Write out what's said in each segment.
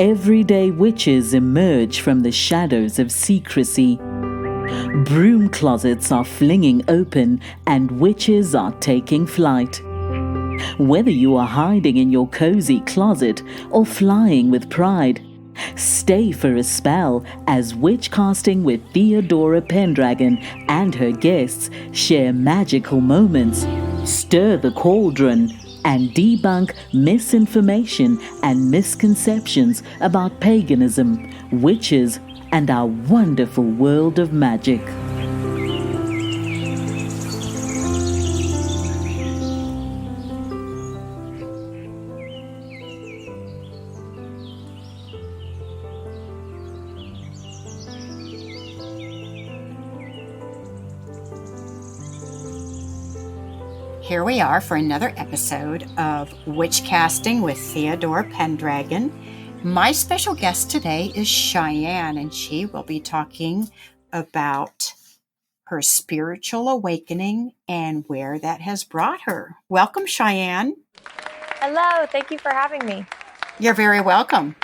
everyday witches emerge from the shadows of secrecy. Broom closets are flinging open and witches are taking flight. Whether you are hiding in your cozy closet or flying with pride, stay for a spell as Witchcasting with Theodora Pendragon and her guests share magical moments, stir the cauldron, and debunk misinformation and misconceptions about paganism, witches, and our wonderful world of magic. Here we are for another episode of Witchcasting with Theodora Pendragon. My special guest today is Cheyenne, and she will be talking about her spiritual awakening and where that has brought her. Welcome, Cheyenne. Hello, thank you for having me. You're very welcome.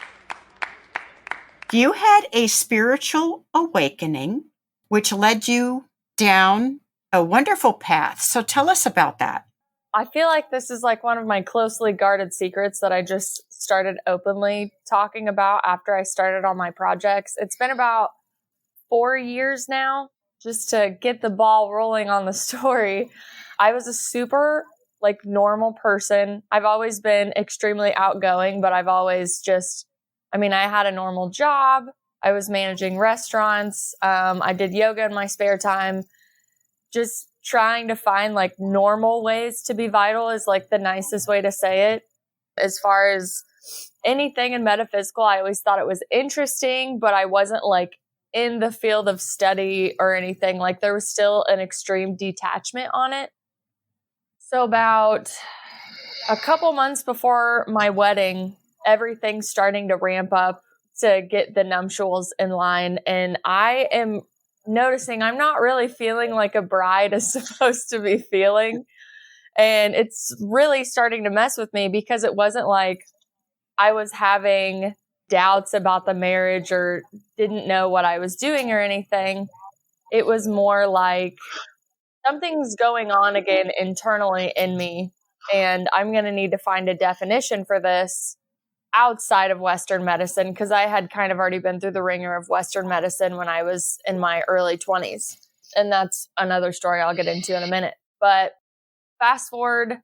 You had a spiritual awakening, which led you down a wonderful path. So tell us about that. I feel like this is like one of my closely guarded secrets that I just started openly talking about after I started on my projects. It's been about 4 years now, just to get the ball rolling on the story. I was a super normal person. I've always been extremely outgoing, but I've always I had a normal job. I was managing restaurants. I did yoga in my spare time. Just trying to find normal ways to be vital is the nicest way to say it. As far as anything in metaphysical, I always thought it was interesting, but I wasn't in the field of study or anything. There was still an extreme detachment on it. So about a couple months before my wedding, everything's starting to ramp up to get the nuptials in line. And I am noticing I'm not really feeling like a bride is supposed to be feeling. And it's really starting to mess with me because it wasn't like I was having doubts about the marriage or didn't know what I was doing or anything. It was more like something's going on again internally in me, and I'm going to need to find a definition for this outside of Western medicine, because I had kind of already been through the ringer of Western medicine when I was in my early 20s. And that's another story I'll get into in a minute. But fast forward,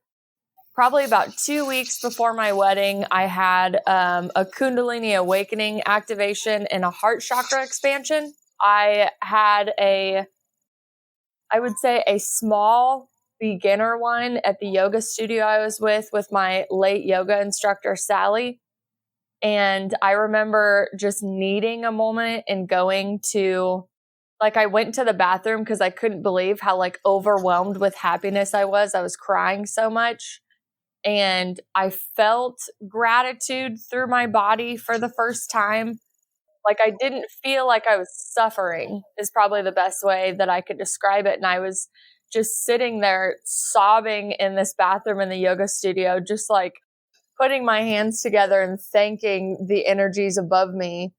probably about 2 weeks before my wedding, I had a Kundalini Awakening activation and a heart chakra expansion. I had I would say a small beginner one at the yoga studio I was with my late yoga instructor, Sally. And I remember just needing a moment and going to, I went to the bathroom because I couldn't believe how overwhelmed with happiness I was. I was crying so much. And I felt gratitude through my body for the first time. I didn't feel like I was suffering is probably the best way that I could describe it. And I was just sitting there sobbing in this bathroom in the yoga studio, just putting my hands together and thanking the energies above me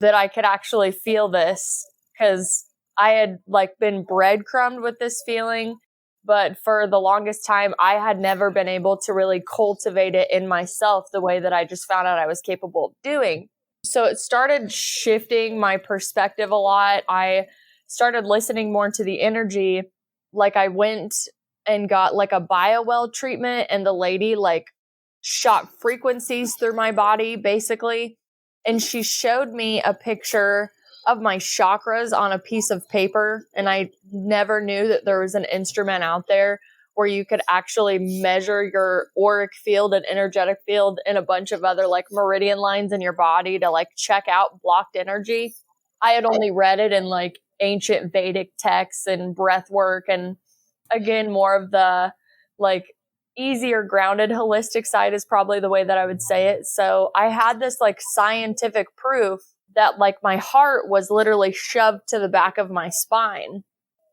that I could actually feel this, because I had been breadcrumbed with this feeling. But for the longest time, I had never been able to really cultivate it in myself the way that I just found out I was capable of doing. So it started shifting my perspective a lot. I started listening more to the energy. I went and got a biowell treatment, and the lady shot frequencies through my body, basically. And she showed me a picture of my chakras on a piece of paper. And I never knew that there was an instrument out there where you could actually measure your auric field and energetic field and a bunch of other meridian lines in your body to check out blocked energy. I had only read it in ancient Vedic texts and breath work, and again, more of the easier grounded holistic side is probably the way that I would say it. So I had this scientific proof that my heart was literally shoved to the back of my spine.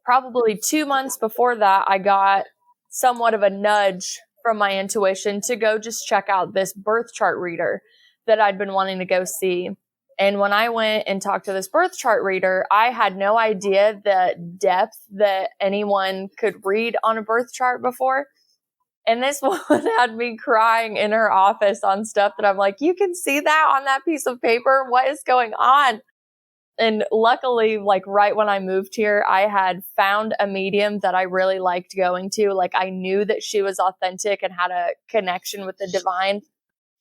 Probably 2 months before that, I got somewhat of a nudge from my intuition to go just check out this birth chart reader that I'd been wanting to go see. And when I went and talked to this birth chart reader, I had no idea the depth that anyone could read on a birth chart before. And this woman had me crying in her office on stuff that I'm like, you can see that on that piece of paper? What is going on? And luckily, like right when I moved here, I had found a medium that I really liked going to. Like I knew that she was authentic and had a connection with the divine.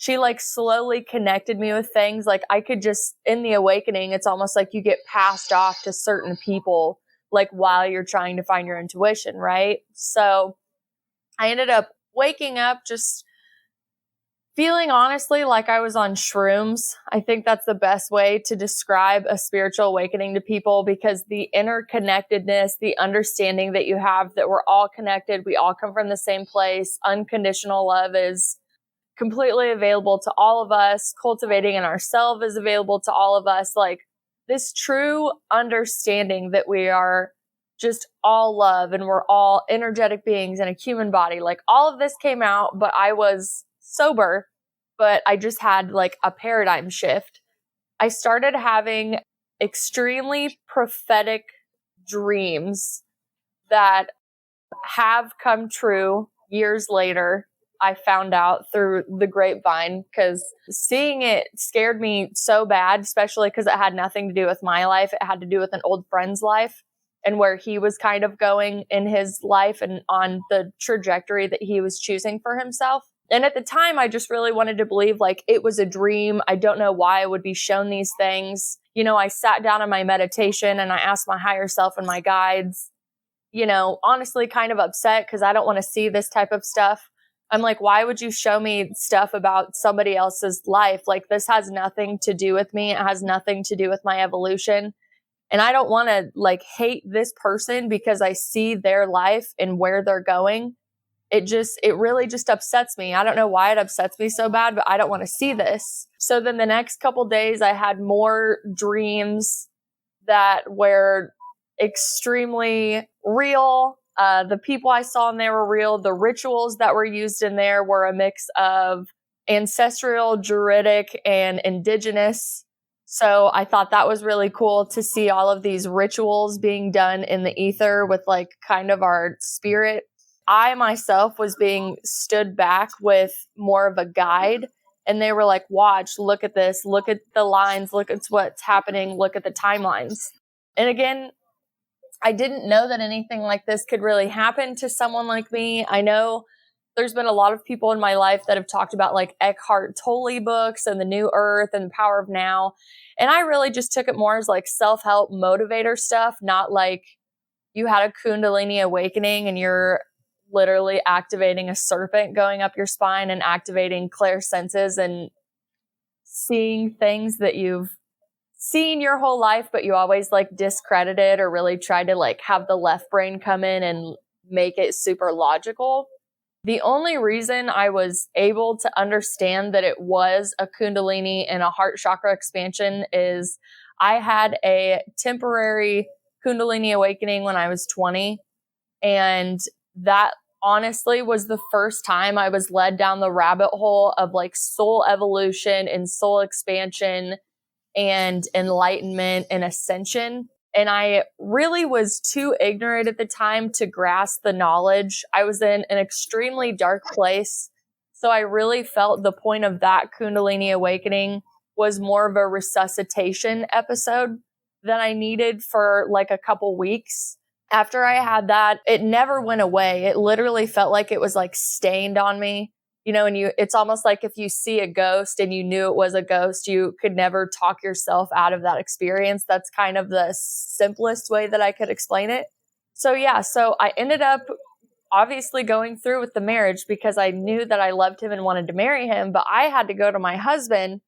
She like slowly connected me with things. Like I could just, in the awakening, it's almost like you get passed off to certain people, like while you're trying to find your intuition, right? So I ended up waking up just feeling honestly like I was on shrooms. I think that's the best way to describe a spiritual awakening to people, because the interconnectedness, the understanding that you have that we're all connected, we all come from the same place. Unconditional love is completely available to all of us. Cultivating in ourselves is available to all of us. Like this true understanding that we are just all love and we're all energetic beings in a human body. Like all of this came out, but I was sober, but I just had like a paradigm shift. I started having extremely prophetic dreams that have come true years later. I found out through the grapevine, because seeing it scared me so bad, especially because it had nothing to do with my life. It had to do with an old friend's life and where he was kind of going in his life and on the trajectory that he was choosing for himself. And at the time, I just really wanted to believe like it was a dream. I don't know why I would be shown these things. You know, I sat down in my meditation and I asked my higher self and my guides, you know, honestly kind of upset because I don't want to see this type of stuff. I'm like, why would you show me stuff about somebody else's life? Like this has nothing to do with me. It has nothing to do with my evolution. And I don't want to like hate this person because I see their life and where they're going. It really just upsets me. I don't know why it upsets me so bad, but I don't want to see this. So then the next couple days I had more dreams that were extremely real. The people I saw in there were real. The rituals that were used in there were a mix of ancestral, druidic, and indigenous. So I thought that was really cool to see all of these rituals being done in the ether with like kind of our spirit. I myself was being stood back with more of a guide, and they were like, watch, look at this, look at the lines, look at what's happening, look at the timelines. And again, I didn't know that anything like this could really happen to someone like me. I know there's been a lot of people in my life that have talked about like Eckhart Tolle books and the New Earth and the Power of Now. And I really just took it more as like self-help motivator stuff, not like you had a Kundalini awakening and you're literally activating a serpent going up your spine and activating Clair senses and seeing things that you've seen your whole life, but you always like discredited or really tried to like have the left brain come in and make it super logical. The only reason I was able to understand that it was a Kundalini and a heart chakra expansion is I had a temporary Kundalini awakening when I was 20. And that honestly was the first time I was led down the rabbit hole of like soul evolution and soul expansion and enlightenment and ascension. And I really was too ignorant at the time to grasp the knowledge. I was in an extremely dark place. So I really felt the point of that Kundalini awakening was more of a resuscitation episode that I needed for like a couple weeks. After I had that, it never went away. It literally felt like it was like stained on me. You know, and it's almost like if you see a ghost and you knew it was a ghost, you could never talk yourself out of that experience. That's kind of the simplest way that I could explain it. So yeah, so I ended up obviously going through with the marriage because I knew that I loved him and wanted to marry him, but I had to go to my husband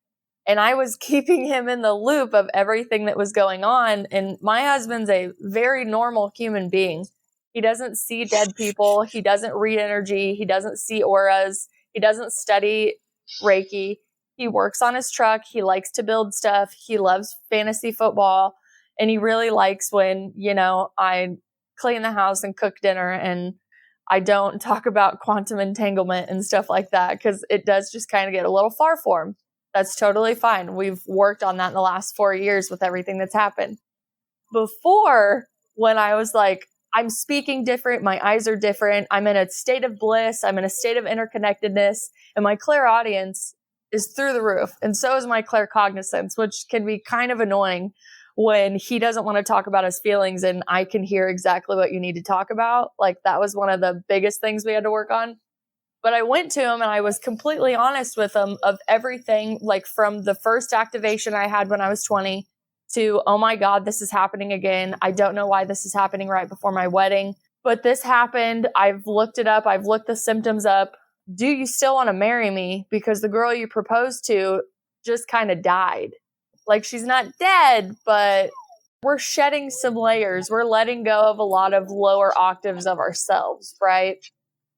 and I was keeping him in the loop of everything that was going on. And my husband's a very normal human being. He doesn't see dead people. He doesn't read energy. He doesn't see auras. He doesn't study Reiki. He works on his truck. He likes to build stuff. He loves fantasy football. And he really likes when, you know, I clean the house and cook dinner and I don't talk about quantum entanglement and stuff like that because it does just kind of get a little far for him. That's totally fine. We've worked on that in the last 4 years with everything that's happened. Before, when I was like, I'm speaking different, my eyes are different, I'm in a state of bliss, I'm in a state of interconnectedness, and my clairaudience is through the roof. And so is my claircognizance, which can be kind of annoying when he doesn't want to talk about his feelings and I can hear exactly what you need to talk about. Like, that was one of the biggest things we had to work on. But I went to him and I was completely honest with him of everything, like from the first activation I had when I was 20 to, oh my God, this is happening again. I don't know why this is happening right before my wedding, but this happened. I've looked it up. I've looked the symptoms up. Do you still want to marry me? Because the girl you proposed to just kind of died. Like, she's not dead, but we're shedding some layers. We're letting go of a lot of lower octaves of ourselves, right?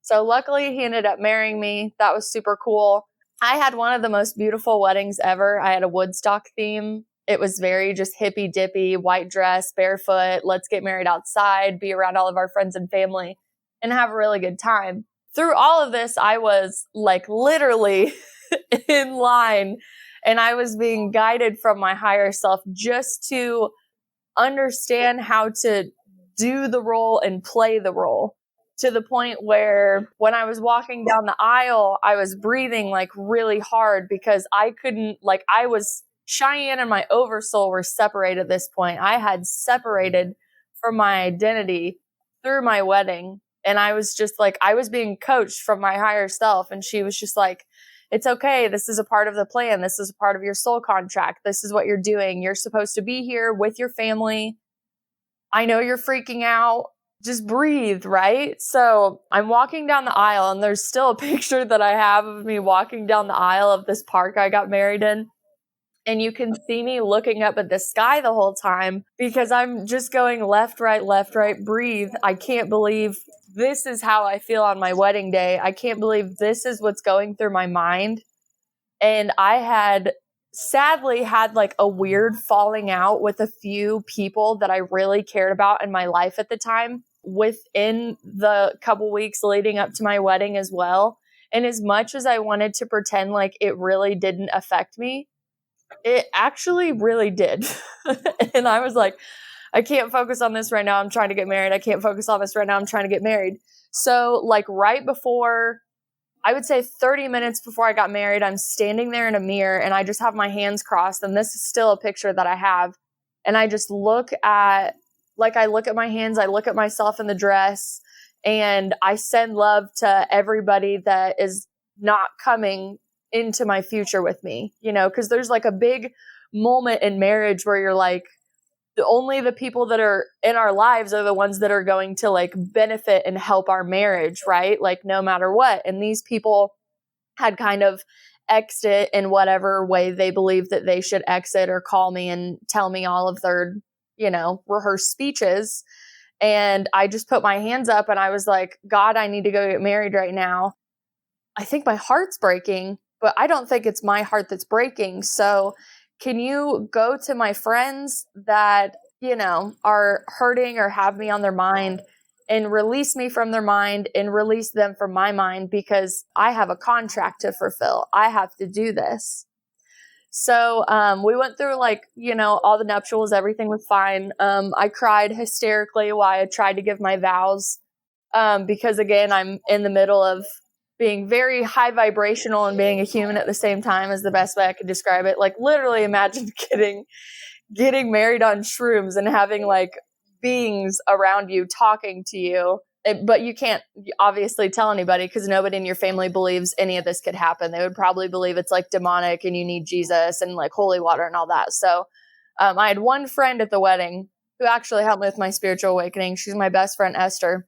So luckily he ended up marrying me. That was super cool. I had one of the most beautiful weddings ever. I had a Woodstock theme. It was very just hippy dippy, white dress, barefoot. Let's get married outside, be around all of our friends and family, and have a really good time. Through all of this, I was like literally in line, and I was being guided from my higher self just to understand how to do the role and play the role, to the point where when I was walking down the aisle, I was breathing like really hard because I couldn't, like, I was, Cheyenne and my oversoul were separated at this point. I had separated from my identity through my wedding. And I was just like, I was being coached from my higher self. And she was just like, it's okay. This is a part of the plan. This is a part of your soul contract. This is what you're doing. You're supposed to be here with your family. I know you're freaking out. Just breathe, right? So I'm walking down the aisle, and there's still a picture that I have of me walking down the aisle of this park I got married in. And you can see me looking up at the sky the whole time because I'm just going left, right, breathe. I can't believe this is how I feel on my wedding day. I can't believe this is what's going through my mind. And I had sadly had like a weird falling out with a few people that I really cared about in my life at the time within the couple weeks leading up to my wedding as well. And as much as I wanted to pretend like it really didn't affect me, it actually really did. And I was like, I can't focus on this right now. I'm trying to get married. I can't focus on this right now. I'm trying to get married. So like right before, I would say 30 minutes before I got married, I'm standing there in a mirror and I just have my hands crossed. And this is still a picture that I have. And I just look at, like, I look at my hands, I look at myself in the dress, and I send love to everybody that is not coming into my future with me, you know, because there's like a big moment in marriage where you're like, only the people that are in our lives are the ones that are going to like benefit and help our marriage, right? Like no matter what. And these people had kind of exit in whatever way they believed that they should exit, or call me and tell me all of their, you know, rehearsed speeches. And I just put my hands up and I was like, God, I need to go get married right now. I think my heart's breaking, but I don't think it's my heart that's breaking. So can you go to my friends that, you know, are hurting or have me on their mind and release me from their mind and release them from my mind, because I have a contract to fulfill. I have to do this. So we went through like, you know, all the nuptials, everything was fine. I cried hysterically while I tried to give my vows because, again, I'm in the middle of being very high vibrational and being a human at the same time is the best way I could describe it. Like literally imagine getting married on shrooms and having like beings around you talking to you. But you can't obviously tell anybody because nobody in your family believes any of this could happen. They would probably believe it's like demonic and you need Jesus and like holy water and all that. So I had one friend at the wedding who actually helped me with my spiritual awakening. She's my best friend, Esther.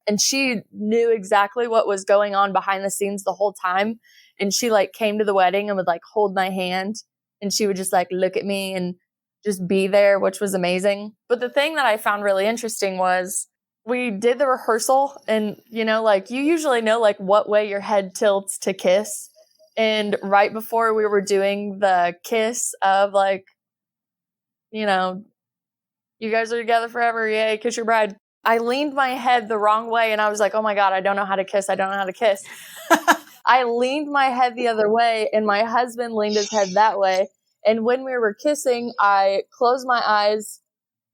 And she knew exactly what was going on behind the scenes the whole time. And she like came to the wedding and would like hold my hand. And she would just like look at me and just be there, which was amazing. But the thing that I found really interesting was we did the rehearsal, and, you know, like you usually know like what way your head tilts to kiss. And right before we were doing the kiss of like, you know, you guys are together forever. Yay, kiss your bride. I leaned my head the wrong way and I was like, oh my God, I don't know how to kiss. I don't know how to kiss. I leaned my head the other way and my husband leaned his head that way. And when we were kissing, I closed my eyes,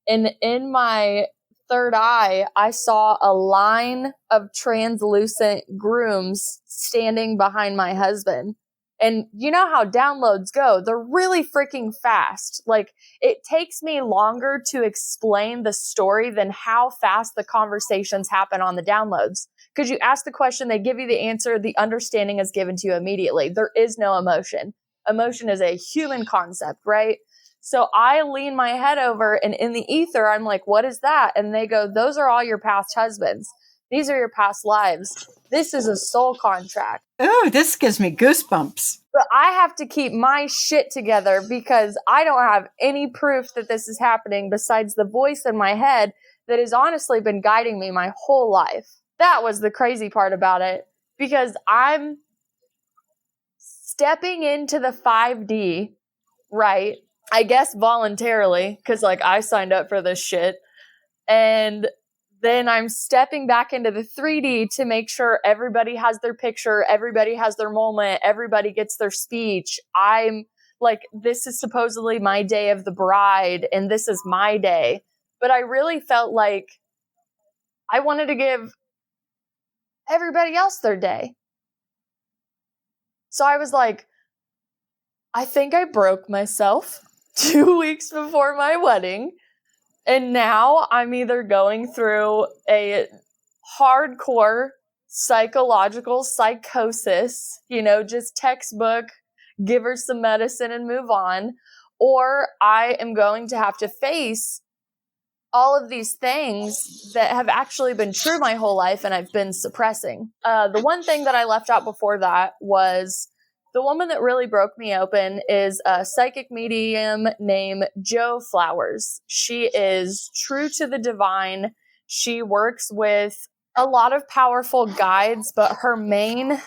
and in my third eye, I saw a line of translucent grooms standing behind my husband. And you know how downloads go. They're really freaking fast. Like, it takes me longer to explain the story than how fast the conversations happen on the downloads. Because you ask the question, they give you the answer, the understanding is given to you immediately. There is no emotion. Emotion is a human concept, right? So I lean my head over, and in the ether, I'm like, what is that? And they go, those are all your past husbands. These are your past lives. This is a soul contract. Ooh, this gives me goosebumps. But I have to keep my shit together because I don't have any proof that this is happening besides the voice in my head that has honestly been guiding me my whole life. That was the crazy part about it, because I'm stepping into the 5D, right? I guess voluntarily, because like I signed up for this shit. And then I'm stepping back into the 3D to make sure everybody has their picture, everybody has their moment, everybody gets their speech. I'm like, this is supposedly my day of the bride, and this is my day. But I really felt like I wanted to give everybody else their day. So I was like, I think I broke myself 2 weeks before my wedding. And now I'm either going through a hardcore psychological psychosis, just textbook, give her some medicine and move on, or I am going to have to face all of these things that have actually been true my whole life and I've been suppressing. The one thing that I left out before that was the woman that really broke me open is a psychic medium named Jo Flowers. She is true to the divine. She works with a lot of powerful guides, but her main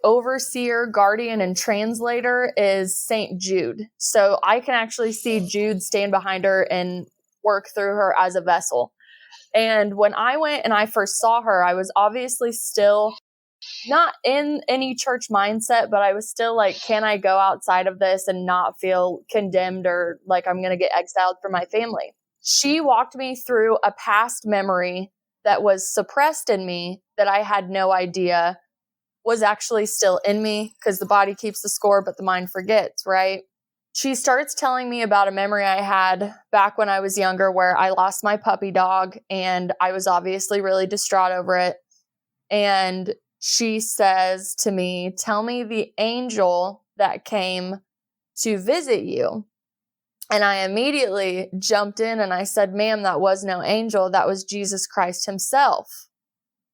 overseer, guardian, and translator is Saint Jude. So I can actually see Jude stand behind her and work through her as a vessel. And when I went and I first saw her, I was obviously still not in any church mindset, but I was still like, can I go outside of this and not feel condemned or like I'm going to get exiled from my family? She walked me through a past memory that was suppressed in me that I had no idea was actually still in me, because the body keeps the score, but the mind forgets, right? She starts telling me about a memory I had back when I was younger where I lost my puppy dog, and I was obviously really distraught over it. And she says to me, tell me the angel that came to visit you. And I immediately jumped in and I said, ma'am, that was no angel. That was Jesus Christ himself.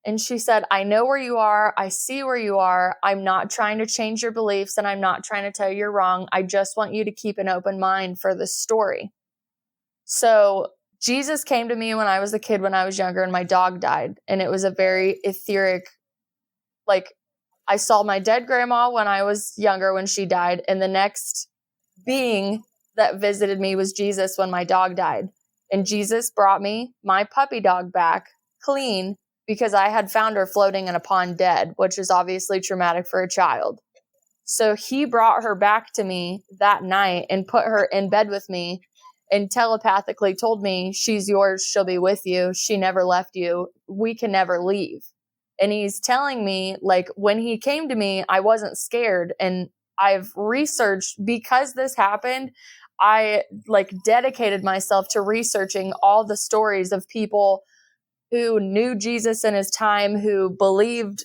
And she said, I know where you are. I see where you are. I'm not trying to change your beliefs, and I'm not trying to tell you you're wrong. I just want you to keep an open mind for this story. So Jesus came to me when I was a kid, when I was younger, and my dog died. And it was a very etheric, I saw my dead grandma when I was younger when she died. And the next being that visited me was Jesus when my dog died. And Jesus brought me my puppy dog back clean, because I had found her floating in a pond dead, which is obviously traumatic for a child. So he brought her back to me that night and put her in bed with me and telepathically told me, she's yours, she'll be with you, she never left you, we can never leave. And he's telling me, when he came to me, I wasn't scared. And I've researched, because this happened, I dedicated myself to researching all the stories of people who knew Jesus in his time, who believed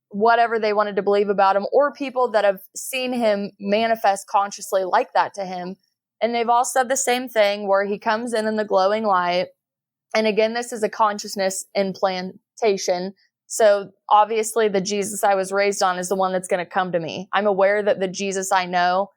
whatever they wanted to believe about him, or people that have seen him manifest consciously like that to him. And they've all said the same thing, where he comes in the glowing light. And again, this is a consciousness implantation. So obviously the Jesus I was raised on is the one that's going to come to me. I'm aware that the Jesus I know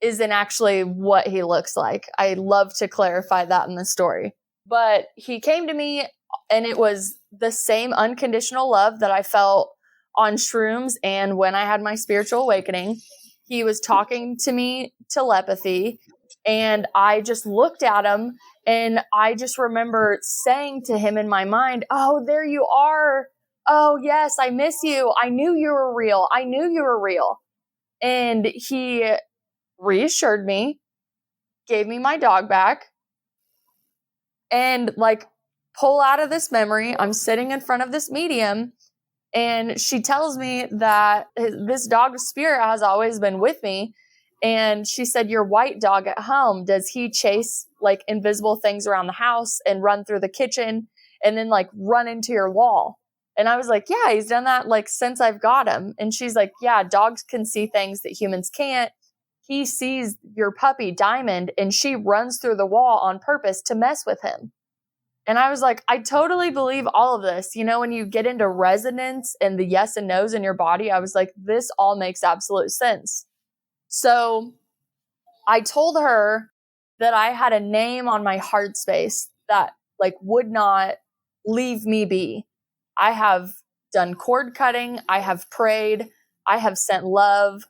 isn't actually what he looks like. I love to clarify that in the story. But he came to me, and it was the same unconditional love that I felt on shrooms and when I had my spiritual awakening. He was talking to me telepathy, and I just looked at him, and I just remember saying to him in my mind, oh, there you are. oh yes, I miss you. I knew you were real. I knew you were real. And he reassured me, gave me my dog back, and like pull out of this memory. I'm sitting in front of this medium, and she tells me that this dog spirit has always been with me. And she said, your white dog at home, does he chase like invisible things around the house and run through the kitchen and then like run into your wall? And I was like, yeah, he's done that like since I've got him. And she's like, yeah, dogs can see things that humans can't. He sees your puppy Diamond and she runs through the wall on purpose to mess with him. And I was like, I totally believe all of this. You know, when you get into resonance and the yes and no's in your body, I was like, this all makes absolute sense. So I told her that I had a name on my heart space that like would not leave me be. I have done cord cutting. I have prayed. I have sent love.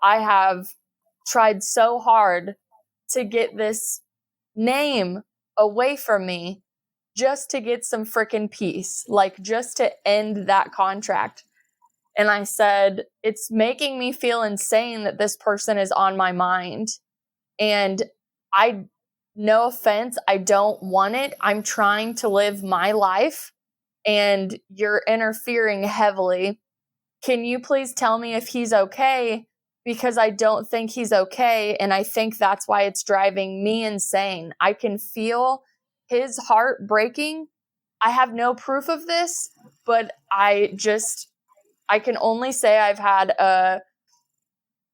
I have tried so hard to get this name away from me just to get some freaking peace, like just to end that contract. And I said, it's making me feel insane that this person is on my mind. And no offense, I don't want it. I'm trying to live my life and you're interfering heavily. Can you please tell me if he's okay? Because I don't think he's okay. And I think that's why it's driving me insane. I can feel his heart breaking. I have no proof of this, but I can only say I've had a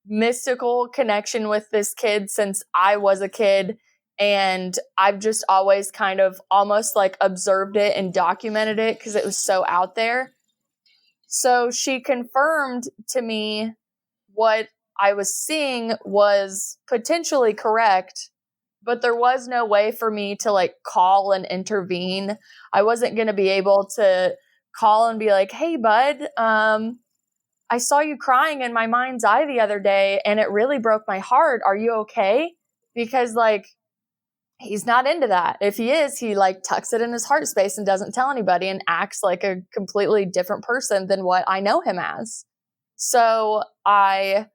mystical connection with this kid since I was a kid. And I've just always kind of almost like observed it and documented it because it was so out there. So she confirmed to me what I was seeing was potentially correct, but there was no way for me to like call and intervene. I wasn't going to be able to call and be like, hey, bud, I saw you crying in my mind's eye the other day and it really broke my heart. Are you okay? Because like, he's not into that. If he is, he like tucks it in his heart space and doesn't tell anybody and acts like a completely different person than what I know him as. So I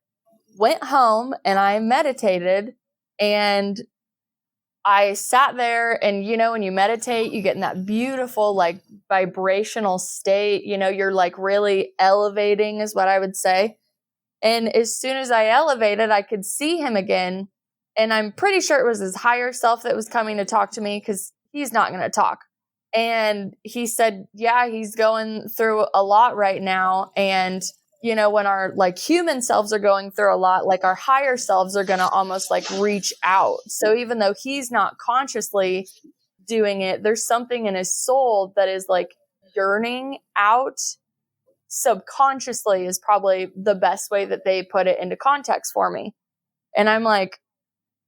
went home and I meditated and I sat there, and you know, when you meditate, you get in that beautiful like vibrational state, you know, you're like really elevating is what I would say. And as soon as I elevated, I could see him again. And I'm pretty sure it was his higher self that was coming to talk to me because he's not going to talk. And he said, yeah, he's going through a lot right now. And, you know, when our like human selves are going through a lot, like our higher selves are going to almost like reach out. So even though he's not consciously doing it, there's something in his soul that is like yearning out subconsciously is probably the best way that they put it into context for me. And I'm like,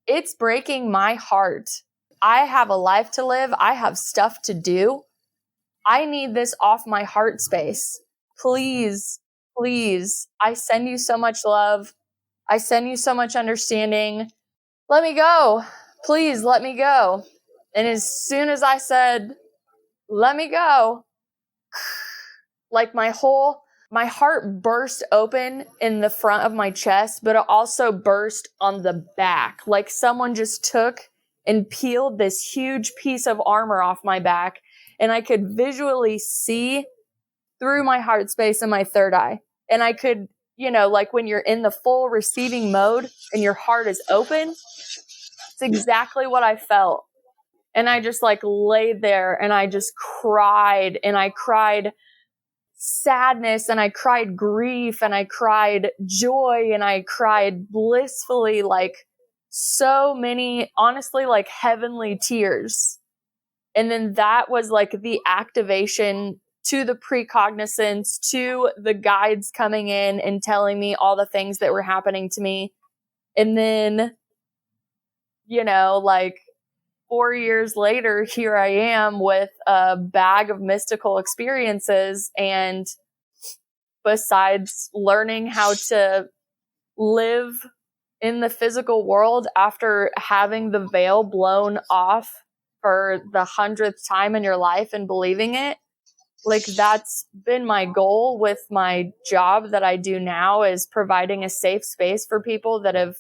it's breaking my heart. I have a life to live. I have stuff to do. I need this off my heart space. Please, please. I send you so much love. I send you so much understanding. Let me go. Please let me go. And as soon as I said, let me go, like my heart burst open in the front of my chest, but it also burst on the back. Like someone just took and peeled this huge piece of armor off my back. And I could visually see through my heart space and my third eye. And I could, you know, like when you're in the full receiving mode and your heart is open, it's exactly what I felt. And I just like laid there and I just cried, and I cried sadness, and I cried grief, and I cried joy, and I cried blissfully, like so many, honestly, like heavenly tears. And then that was like the activation to the precognizance, to the guides coming in and telling me all the things that were happening to me. And then, you know, like 4 years later, here I am with a bag of mystical experiences. And besides learning how to live in the physical world after having the veil blown off for the 100th time in your life and believing it, Like that's been my goal with my job that I do now, is providing a safe space for people that have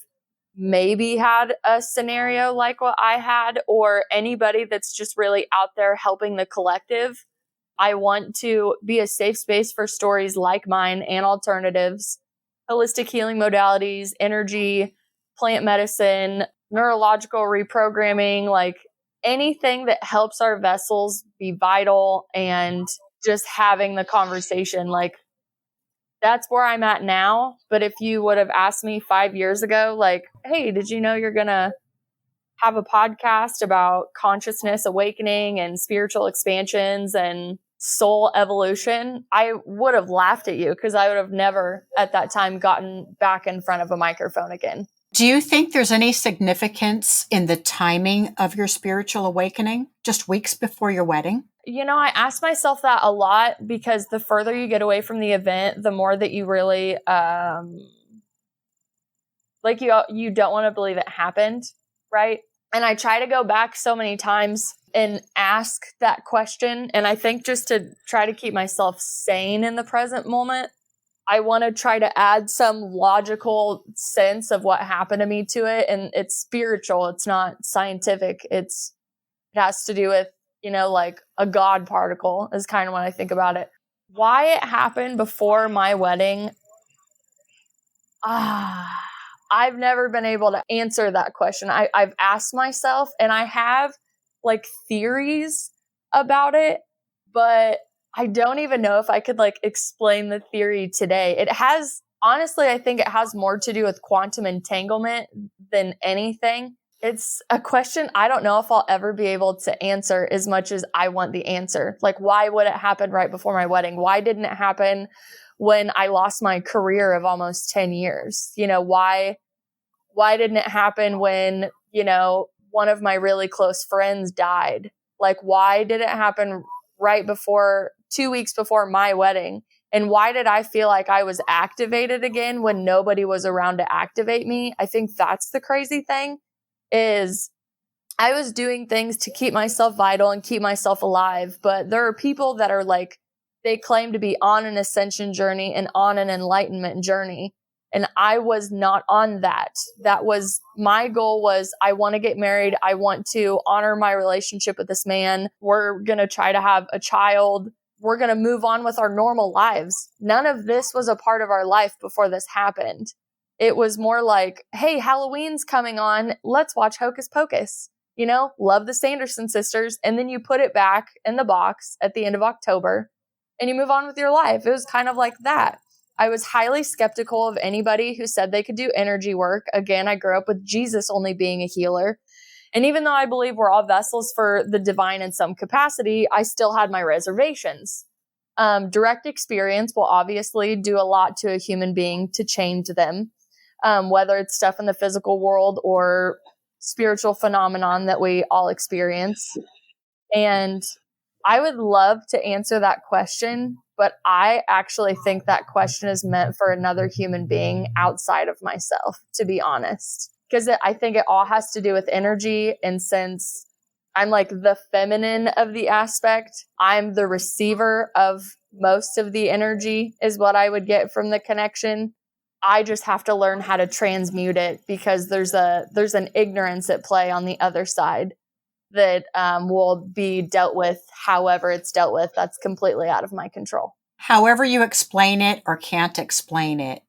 maybe had a scenario like what I had, or anybody that's just really out there helping the collective. I want to be a safe space for stories like mine and alternatives, holistic healing modalities, energy, plant medicine, neurological reprogramming, like anything that helps our vessels be vital, and just having the conversation. Like that's where I'm at now. But if you would have asked me 5 years ago, like, hey, did you know you're going to have a podcast about consciousness awakening and spiritual expansions and soul evolution, I would have laughed at you, because I would have never at that time gotten back in front of a microphone again. Do you think there's any significance in the timing of your spiritual awakening, just weeks before your wedding? You know, I ask myself that a lot, because the further you get away from the event, the more that you really, like you don't want to believe it happened, right? And I try to go back so many times and ask that question. And I think just to try to keep myself sane in the present moment, I want to try to add some logical sense of what happened to me to it. And it's spiritual. It's not scientific. It has to do with, you know, like a God particle is kind of when I think about it. Why it happened before my wedding, I've never been able to answer that question. I've asked myself, and I have like theories about it, but I don't even know if I could like explain the theory today. It has, honestly, I think it has more to do with quantum entanglement than anything. It's a question I don't know if I'll ever be able to answer as much as I want the answer. Like, why would it happen right before my wedding? Why didn't it happen when I lost my career of almost 10 years? You know, why didn't it happen when, you know, one of my really close friends died? Like, why did it happen right before, 2 weeks before my wedding? And why did I feel like I was activated again when nobody was around to activate me? I think that's the crazy thing, is I was doing things to keep myself vital and keep myself alive. But there are people that are like, they claim to be on an ascension journey and on an enlightenment journey. And I was not on that. That was my goal, was I want to get married. I want to honor my relationship with this man. We're going to try to have a child. We're going to move on with our normal lives. None of this was a part of our life before this happened. It was more like, hey, Halloween's coming on. Let's watch Hocus Pocus. You know, love the Sanderson sisters. And then you put it back in the box at the end of October and you move on with your life. It was kind of like that. I was highly skeptical of anybody who said they could do energy work. Again, I grew up with Jesus only being a healer. And even though I believe we're all vessels for the divine in some capacity, I still had my reservations. Direct experience will obviously do a lot to a human being to change them, whether it's stuff in the physical world or spiritual phenomenon that we all experience. And I would love to answer that question, but I actually think that question is meant for another human being outside of myself, to be honest. Because I think it all has to do with energy. And since I'm like the feminine of the aspect, I'm the receiver of most of the energy, is what I would get from the connection. I just have to learn how to transmute it, because there's an ignorance at play on the other side that will be dealt with however it's dealt with. That's completely out of my control. However you explain it or can't explain it,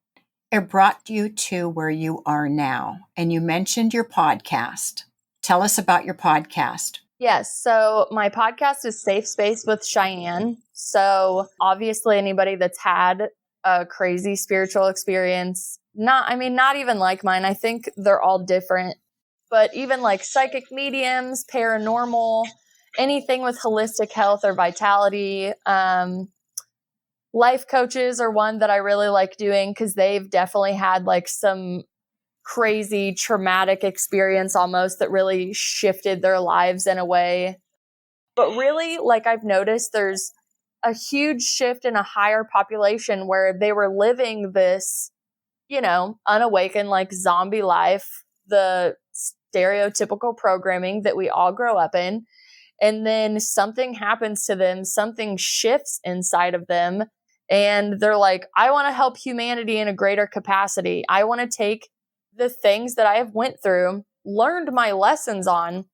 it brought you to where you are now. And you mentioned your podcast. Tell us about your podcast. Yes. So my podcast is Safe Space with Cheyenne. So obviously anybody that's had a crazy spiritual experience, not even like mine. I think they're all different. But even like psychic mediums, paranormal, anything with holistic health or vitality. Life coaches are one that I really like doing, because they've definitely had like some crazy traumatic experience almost that really shifted their lives in a way. But really, like I've noticed, there's a huge shift in a higher population where they were living this, you know, unawakened, like zombie life, the stereotypical programming that we all grow up in. And then something happens to them, something shifts inside of them. And they're like, I want to help humanity in a greater capacity. I want to take the things that I have went through, learned my lessons on,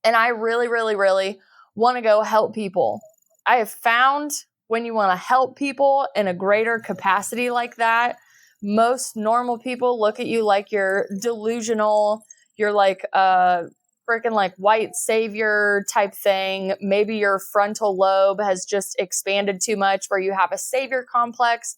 and I really, really, really want to go help people. I have found when you want to help people in a greater capacity like that, most normal people look at you like you're delusional. You're like a freaking like white savior type thing. Maybe your frontal lobe has just expanded too much where you have a savior complex.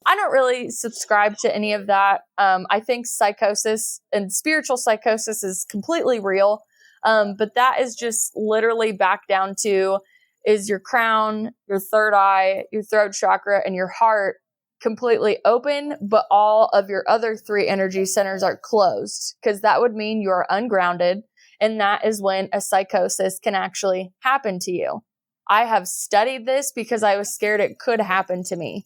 I don't really subscribe to any of that. I think psychosis and spiritual psychosis is completely real. But that is just literally back down to, is your crown, your third eye, your throat chakra, and your heart completely open, but all of your other 3 energy centers are closed, because that would mean you are ungrounded. And that is when a psychosis can actually happen to you. I have studied this because I was scared it could happen to me.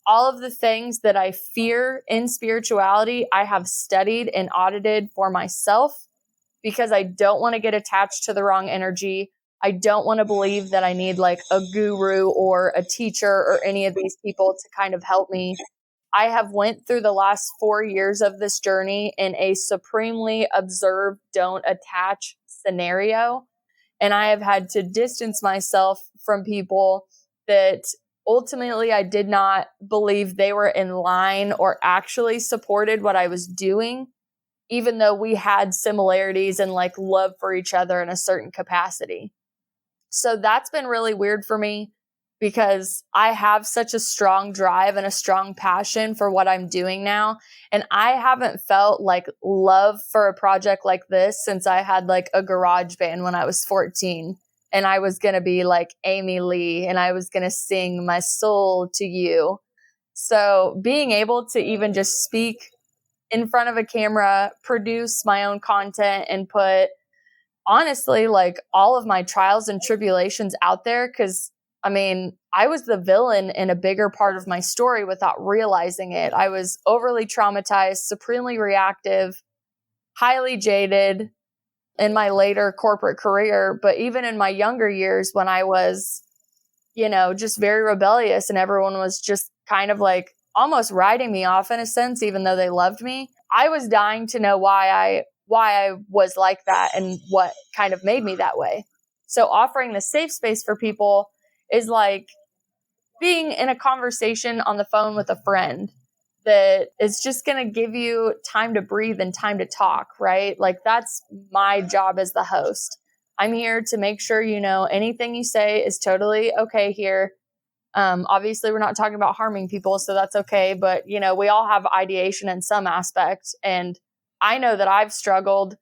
All of the things that I fear in spirituality, I have studied and audited for myself because I don't want to get attached to the wrong energy. I don't want to believe that I need like a guru or a teacher or any of these people to kind of help me. I have went through the last 4 years of this journey in a supremely observe, don't attach scenario. And I have had to distance myself from people that ultimately I did not believe they were in line or actually supported what I was doing, even though we had similarities and like love for each other in a certain capacity. So that's been really weird for me because I have such a strong drive and a strong passion for what I'm doing now. And I haven't felt like love for a project like this since I had like a garage band when I was 14. And I was going to be like Amy Lee and I was going to sing my soul to you. So being able to even just speak in front of a camera, produce my own content, and put honestly like all of my trials and tribulations out there. Because I mean, I was the villain in a bigger part of my story without realizing it. I was overly traumatized, supremely reactive, highly jaded in my later corporate career. But even in my younger years when I was, just very rebellious and everyone was just kind of like almost writing me off in a sense, even though they loved me, I was dying to know why I was like that and what kind of made me that way. So offering the safe space for people is like being in a conversation on the phone with a friend that is just going to give you time to breathe and time to talk, right? Like that's my job as the host. I'm here to make sure, anything you say is totally okay here. Obviously we're not talking about harming people, so that's okay. But, we all have ideation in some aspect. And I know that I've struggled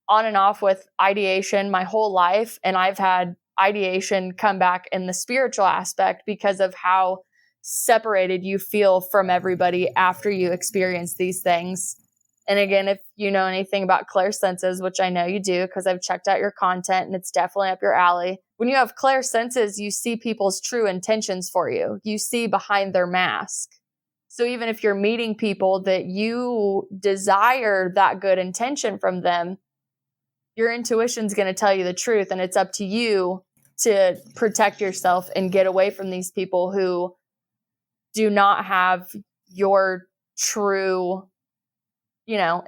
on and off with ideation my whole life. And I've had ideation come back in the spiritual aspect because of how separated you feel from everybody after you experience these things. And again, if you know anything about clairsenses, which I know you do because I've checked out your content and it's definitely up your alley. When you have clairsenses, you see people's true intentions for you. You see behind their mask. So even if you're meeting people that you desire that good intention from them, your intuition's going to tell you the truth. And it's up to you to protect yourself and get away from these people who do not have your true,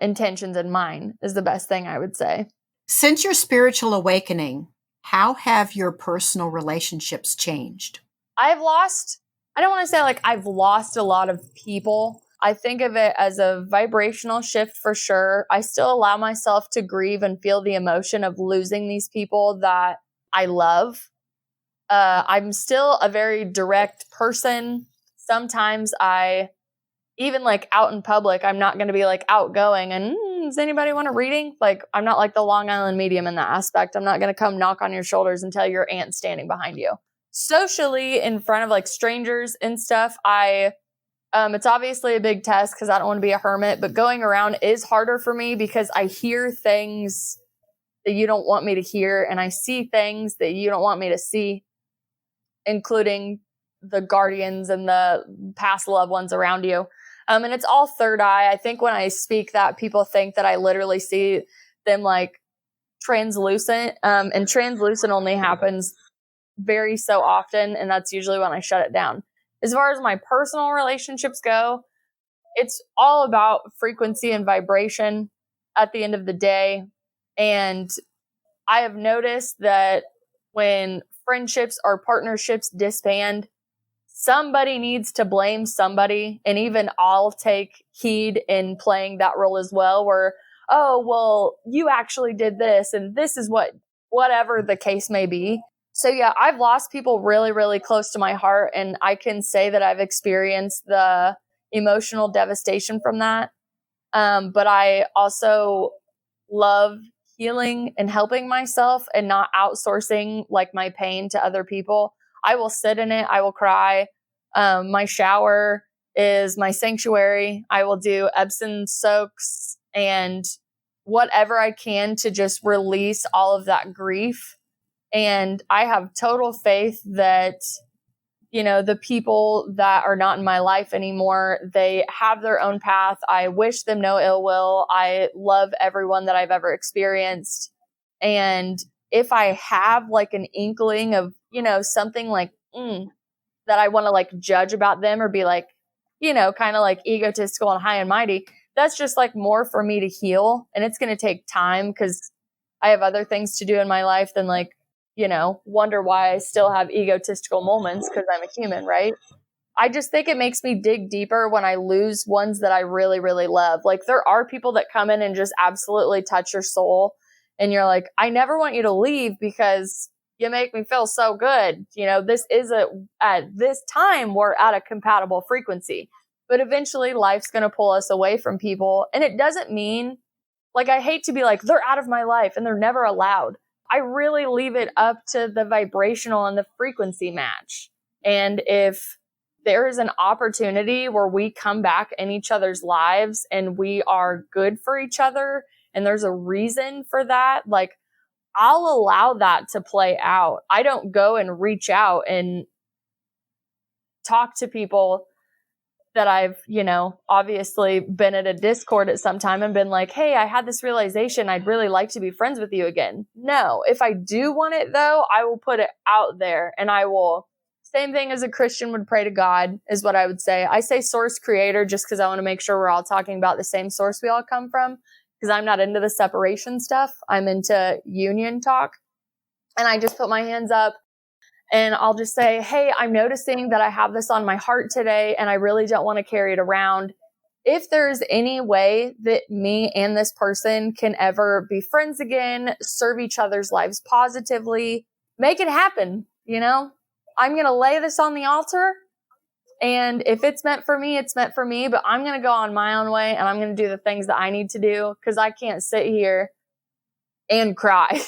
intentions in mind is the best thing I would say. Since your spiritual awakening, how have your personal relationships changed? I don't want to say like I've lost a lot of people. I think of it as a vibrational shift for sure. I still allow myself to grieve and feel the emotion of losing these people that I love. I'm still a very direct person. Sometimes even like out in public, I'm not going to be like outgoing and does anybody want a reading? Like I'm not like the Long Island medium in that aspect. I'm not going to come knock on your shoulders and tell your aunt's standing behind you. Socially in front of like strangers and stuff, it's obviously a big test because I don't want to be a hermit, but going around is harder for me because I hear things that you don't want me to hear and I see things that you don't want me to see, including the guardians and the past loved ones around you. And it's all third eye. I think when I speak that, people think that I literally see them like translucent. And translucent only happens very so often. And that's usually when I shut it down. As far as my personal relationships go, it's all about frequency and vibration at the end of the day. And I have noticed that when friendships or partnerships disband, somebody needs to blame somebody. And even I'll take heed in playing that role as well, where, oh, well, you actually did this, and this is whatever the case may be. So yeah, I've lost people really, really close to my heart. And I can say that I've experienced the emotional devastation from that. But I also love healing and helping myself and not outsourcing like my pain to other people. I will sit in it. I will cry. My shower is my sanctuary. I will do Epsom soaks and whatever I can to just release all of that grief. And I have total faith that, the people that are not in my life anymore, they have their own path. I wish them no ill will. I love everyone that I've ever experienced. And if I have like an inkling of, something like that I want to like judge about them or be like, kind of like egotistical and high and mighty, that's just like more for me to heal. And it's going to take time because I have other things to do in my life than like, wonder why I still have egotistical moments because I'm a human, right? I just think it makes me dig deeper when I lose ones that I really, really love. Like there are people that come in and just absolutely touch your soul. And you're like, I never want you to leave because you make me feel so good. This is at this time, we're at a compatible frequency, but eventually life's going to pull us away from people. And it doesn't mean like, I hate to be like, they're out of my life and they're never allowed. I really leave it up to the vibrational and the frequency match. And if there is an opportunity where we come back in each other's lives and we are good for each other and there's a reason for that, like I'll allow that to play out. I don't go and reach out and talk to people that I've, obviously been at a Discord at some time and been like, hey, I had this realization. I'd really like to be friends with you again. No, if I do want it though, I will put it out there and I will, same thing as a Christian would pray to God is what I would say. I say source creator just because I want to make sure we're all talking about the same source we all come from, because I'm not into the separation stuff. I'm into union talk. And I just put my hands up and I'll just say, hey, I'm noticing that I have this on my heart today and I really don't want to carry it around. If there's any way that me and this person can ever be friends again, serve each other's lives positively, make it happen. I'm going to lay this on the altar. And if it's meant for me, it's meant for me, but I'm going to go on my own way and I'm going to do the things that I need to do because I can't sit here and cry.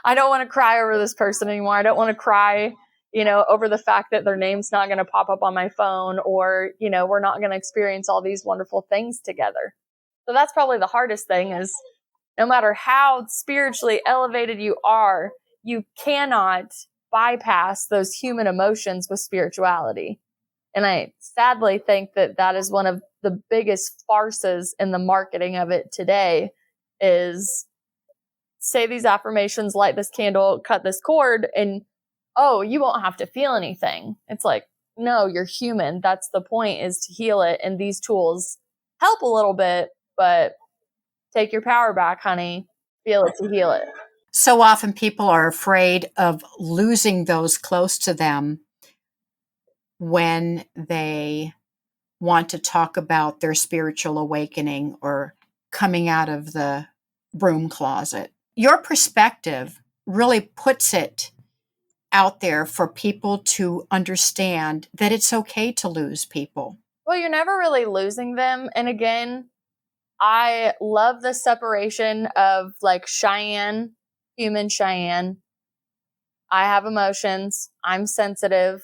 I don't want to cry over this person anymore. I don't want to cry, over the fact that their name's not going to pop up on my phone or, we're not going to experience all these wonderful things together. So that's probably the hardest thing is no matter how spiritually elevated you are, you cannot bypass those human emotions with spirituality. And I sadly think that that is one of the biggest farces in the marketing of it today is say these affirmations, light this candle, cut this cord, and oh, you won't have to feel anything. It's like, no, you're human. That's the point, is to heal it. And these tools help a little bit, but take your power back, honey. Feel it to heal it. So often people are afraid of losing those close to them when they want to talk about their spiritual awakening or coming out of the broom closet. Your perspective really puts it out there for people to understand that it's okay to lose people. Well, you're never really losing them. And again, I love the separation of like Cheyenne, human Cheyenne. I have emotions. I'm sensitive.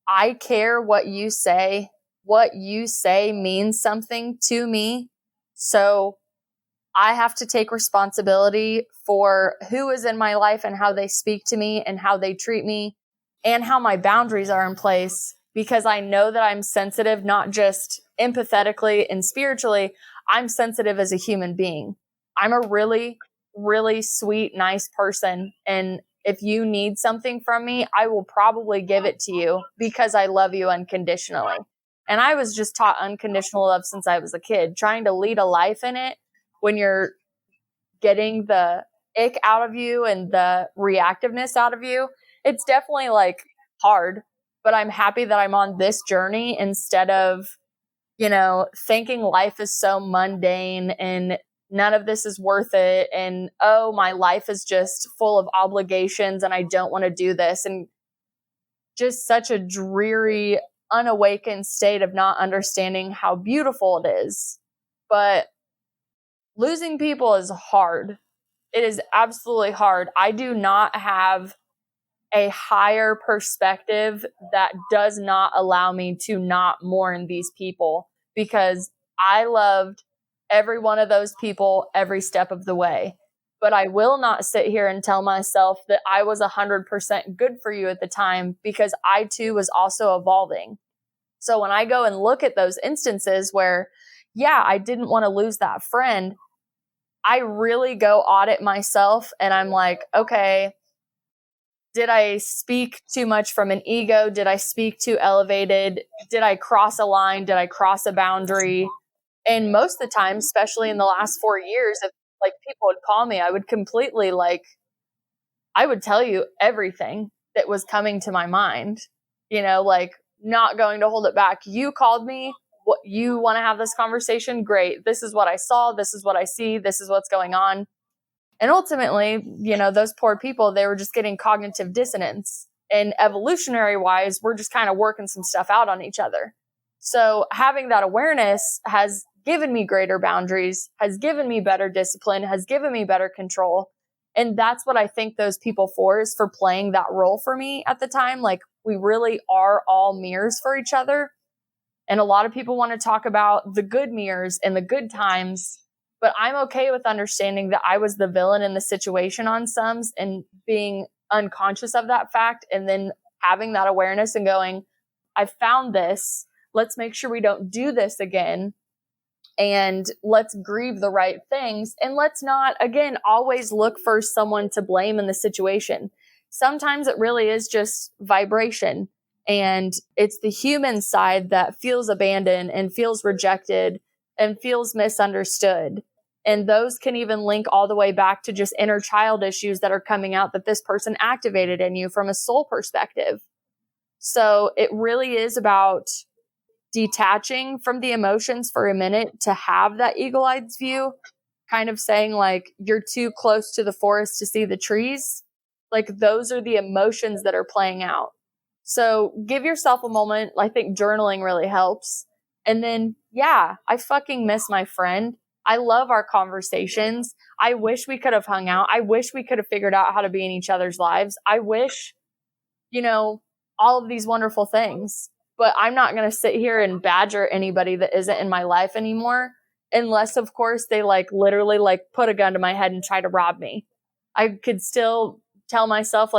I care what you say. What you say means something to me. So I have to take responsibility for who is in my life and how they speak to me and how they treat me and how my boundaries are in place, because I know that I'm sensitive, not just empathetically and spiritually. I'm sensitive as a human being. I'm a really really sweet, nice person. And if you need something from me, I will probably give it to you because I love you unconditionally. And I was just taught unconditional love since I was a kid. Trying to lead a life in it when you're getting the ick out of you and the reactiveness out of you, it's definitely like hard. But I'm happy that I'm on this journey instead of, thinking life is so mundane and none of this is worth it. And, oh, my life is just full of obligations and I don't want to do this. And just such a dreary, unawakened state of not understanding how beautiful it is. But losing people is hard. It is absolutely hard. I do not have a higher perspective that does not allow me to not mourn these people, because I loved every one of those people every step of the way. But I will not sit here and tell myself that I was 100% good for you at the time, because I too was also evolving. So when I go and look at those instances where, I didn't want to lose that friend, I really go audit myself and I'm like, okay, did I speak too much from an ego? Did I speak too elevated? Did I cross a line? Did I cross a boundary? And most of the time, especially in the last 4 years, if people would call me, I would completely I would tell you everything that was coming to my mind, not going to hold it back. You called me. What you want to have this conversation? Great. This is what I saw. This is what I see. This is what's going on. And ultimately, those poor people, they were just getting cognitive dissonance. And evolutionary wise, we're just kind of working some stuff out on each other. So having that awareness has given me greater boundaries, has given me better discipline, has given me better control. And that's what I thank those people for, is for playing that role for me at the time. We really are all mirrors for each other. And a lot of people want to talk about the good mirrors and the good times, but I'm okay with understanding that I was the villain in the situation on some, and being unconscious of that fact, and then having that awareness and going, I found this. Let's make sure we don't do this again. And let's grieve the right things. And let's not, again, always look for someone to blame in the situation. Sometimes it really is just vibration. And it's the human side that feels abandoned and feels rejected and feels misunderstood. And those can even link all the way back to just inner child issues that are coming out that this person activated in you from a soul perspective. So it really is about detaching from the emotions for a minute to have that eagle-eyed view, kind of saying you're too close to the forest to see the trees. Those are the emotions that are playing out. So give yourself a moment. I think journaling really helps. And then, I fucking miss my friend. I love our conversations. I wish we could have hung out. I wish we could have figured out how to be in each other's lives. I wish, all of these wonderful things. But I'm not going to sit here and badger anybody that isn't in my life anymore, unless, of course, they literally put a gun to my head and try to rob me. I could still tell myself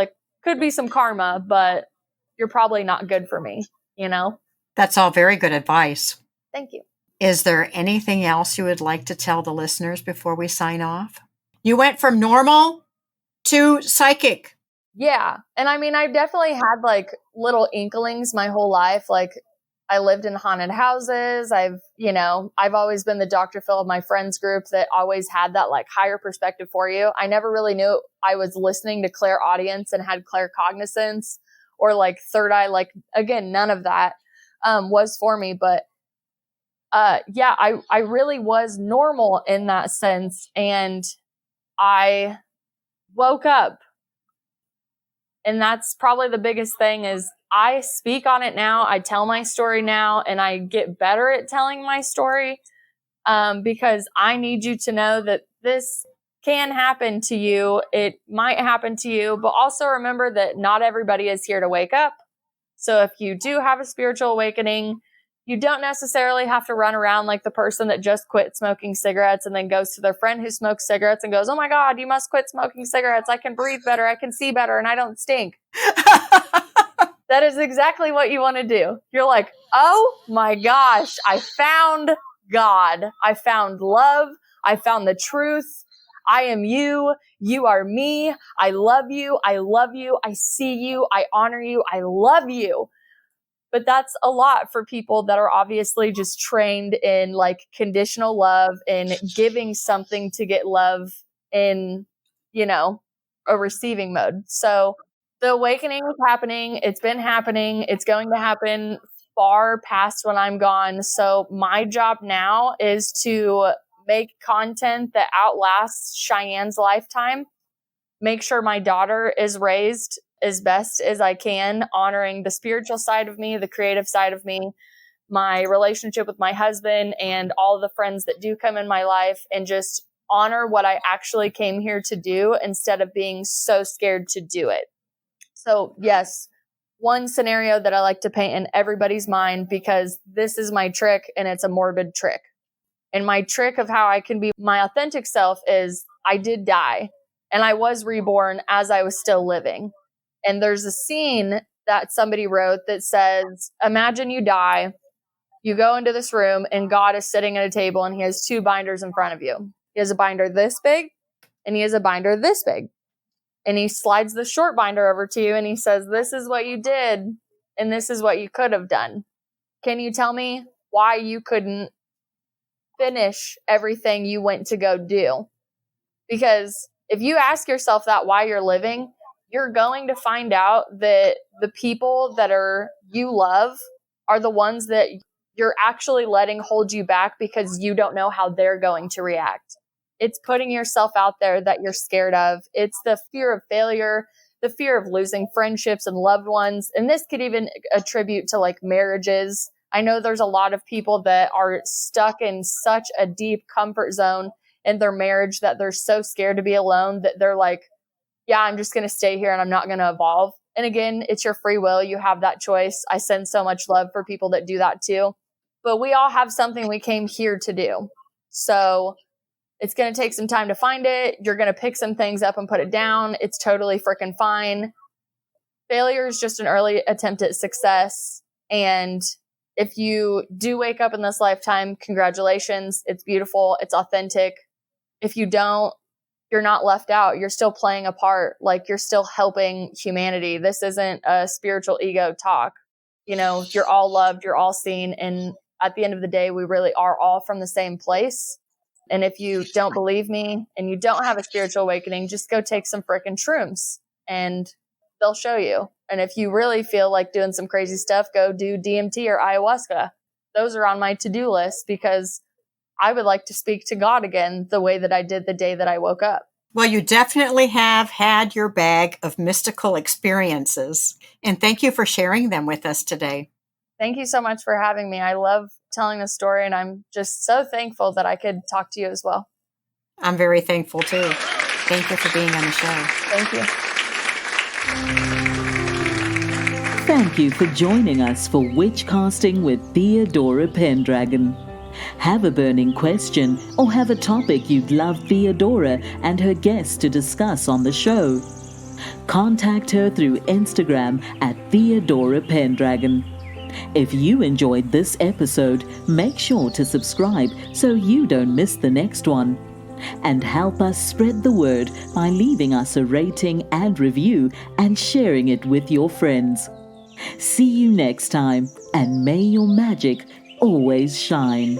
could be some karma, but you're probably not good for me, That's all very good advice. Thank you. Is there anything else you would like to tell the listeners before we sign off? You went from normal to psychic. Yeah. And I mean, I definitely had little inklings my whole life. I lived in haunted houses. I've always been the Dr. Phil of my friends group that always had that higher perspective for you. I never really knew I was listening to clairaudience and had claircognizance or third eye. Again, none of that was for me. But I really was normal in that sense. And I woke up. And that's probably the biggest thing, is I speak on it now. I tell my story now, and I get better at telling my story because I need you to know that this can happen to you. It might happen to you, but also remember that not everybody is here to wake up. So if you do have a spiritual awakening, you don't necessarily have to run around like the person that just quit smoking cigarettes and then goes to their friend who smokes cigarettes and goes, oh my God, you must quit smoking cigarettes. I can breathe better. I can see better. And I don't stink. That is exactly what you want to do. You're like, oh my gosh, I found God. I found love. I found the truth. I am you. You are me. I love you. I love you. I see you. I honor you. I love you. But that's a lot for people that are obviously just trained in like conditional love and giving something to get love in, a receiving mode. So the awakening is happening. It's been happening. It's going to happen far past when I'm gone. So my job now is to make content that outlasts Cheyenne's lifetime, make sure my daughter is raised as best as I can, honoring the spiritual side of me, the creative side of me, my relationship with my husband, and all the friends that do come in my life, and just honor what I actually came here to do instead of being so scared to do it. So yes, one scenario that I like to paint in everybody's mind, because this is my trick and it's a morbid trick. And my trick of how I can be my authentic self is I did die and I was reborn as I was still living. And there's a scene that somebody wrote that says, imagine you die, you go into this room and God is sitting at a table and he has two binders in front of you. He has a binder this big and he has a binder this big. And he slides the short binder over to you and he says, this is what you did and this is what you could have done. Can you tell me why you couldn't finish everything you went to go do? Because if you ask yourself that while you're living, you're going to find out that the people that you love are the ones that you're actually letting hold you back because you don't know how they're going to react. It's putting yourself out there that you're scared of. It's the fear of failure, the fear of losing friendships and loved ones. And this could even attribute to like marriages. I know there's a lot of people that are stuck in such a deep comfort zone in their marriage that they're so scared to be alone that they're like, yeah, I'm just going to stay here and I'm not going to evolve. And again, it's your free will. You have that choice. I send so much love for people that do that too. But we all have something we came here to do. So it's going to take some time to find it. You're going to pick some things up and put it down. It's totally freaking fine. Failure is just an early attempt at success. And if you do wake up in this lifetime, congratulations. It's beautiful. It's authentic. If you don't, you're not left out. You're still playing a part. Like you're still helping humanity. This isn't a spiritual ego talk. You're all loved. You're all seen. And at the end of the day, we really are all from the same place. And if you don't believe me and you don't have a spiritual awakening, just go take some freaking shrooms and they'll show you. And if you really feel like doing some crazy stuff, go do DMT or ayahuasca. Those are on my to-do list because I would like to speak to God again the way that I did the day that I woke up. Well, you definitely have had your bag of mystical experiences. And thank you for sharing them with us today. Thank you so much for having me. I love telling the story, and I'm just so thankful that I could talk to you as well. I'm very thankful too. Thank you for being on the show. Thank you. Thank you for joining us for Witchcasting with Theodora Pendragon. Have a burning question or have a topic you'd love Theodora and her guests to discuss on the show? Contact her through Instagram at Theodora Pendragon. If you enjoyed this episode, make sure to subscribe so you don't miss the next one. And help us spread the word by leaving us a rating and review and sharing it with your friends. See you next time, and may your magic always shine.